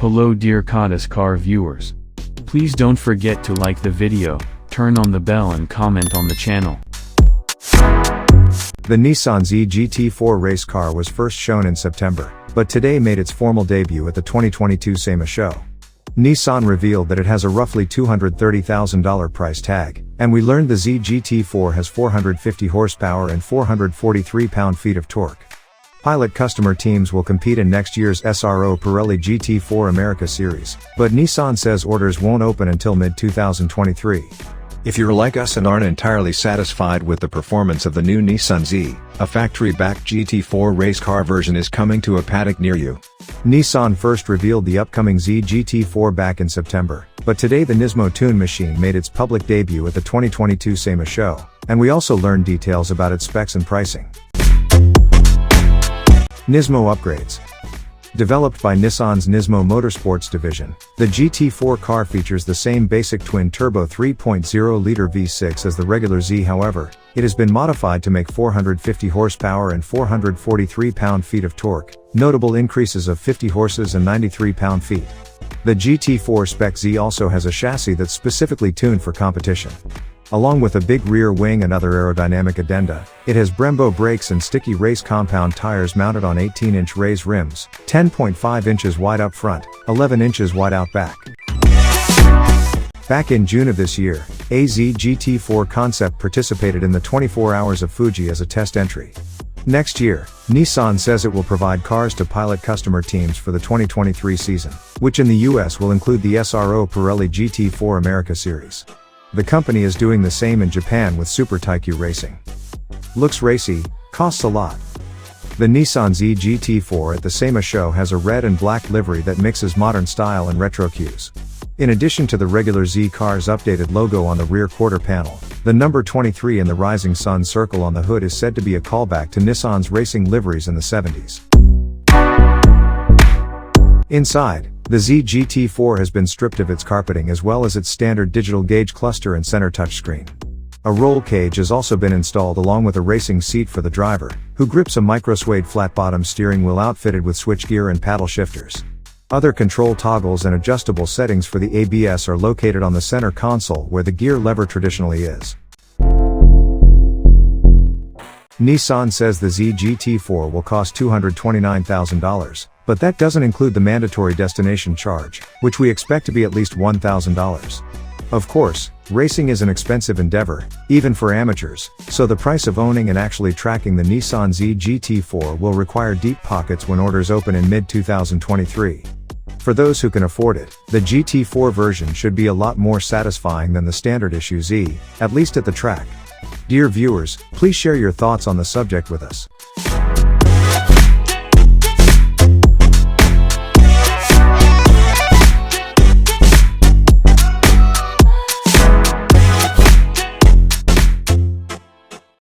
Hello dear Codis car viewers. Please don't forget to like the video, turn on the bell and comment on the channel. The Nissan Z GT4 race car was first shown in September, but today made its formal debut at the 2022 SEMA show. Nissan revealed that it has a roughly $230,000 price tag, and we learned the Z GT4 has 450 horsepower and 443 pound-feet of torque. Pilot customer teams will compete in next year's SRO Pirelli GT4 America series, but Nissan says orders won't open until mid-2023. If you're like us and aren't entirely satisfied with the performance of the new Nissan Z, a factory-backed GT4 race car version is coming to a paddock near you. Nissan first revealed the upcoming Z GT4 back in September, but today the NISMO-tuned machine made its public debut at the 2022 SEMA show, and we also learned details about its specs and pricing. NISMO upgrades. Developed by Nissan's NISMO Motorsports division, the GT4 car features the same basic twin-turbo 3.0-liter V6 as the regular Z. However, it has been modified to make 450 horsepower and 443 pound-feet of torque, notable increases of 50 horses and 93 pound-feet. The GT4 Spec Z also has a chassis that's specifically tuned for competition. Along with a big rear wing and other aerodynamic addenda, it has Brembo brakes and sticky race compound tires mounted on 18-inch raised rims, 10.5 inches wide up front, 11 inches wide out back. Back in June of this year, a Z GT4 concept participated in the 24 Hours of Fuji as a test entry. Next year, Nissan says it will provide cars to pilot customer teams for the 2023 season, which in the US will include the SRO Pirelli GT4 America series. The company is doing the same in Japan with Super Taikyu Racing. Looks racy, costs a lot. The Nissan Z GT4 at the SEMA show has a red and black livery that mixes modern style and retro cues. In addition to the regular Z car's updated logo on the rear quarter panel, the number 23 in the rising sun circle on the hood is said to be a callback to Nissan's racing liveries in the 70s. Inside, the Z GT4 has been stripped of its carpeting as well as its standard digital gauge cluster and center touchscreen. A roll cage has also been installed along with a racing seat for the driver, who grips a micro-suede flat-bottom steering wheel outfitted with switchgear and paddle shifters. Other control toggles and adjustable settings for the ABS are located on the center console where the gear lever traditionally is. Nissan says the Z GT4 will cost $229,000. But that doesn't include the mandatory destination charge, which we expect to be at least $1,000. Of course, racing is an expensive endeavor, even for amateurs, so the price of owning and actually tracking the Nissan Z GT4 will require deep pockets when orders open in mid-2023. For those who can afford it, the GT4 version should be a lot more satisfying than the standard issue Z, at least at the track. Dear viewers, please share your thoughts on the subject with us.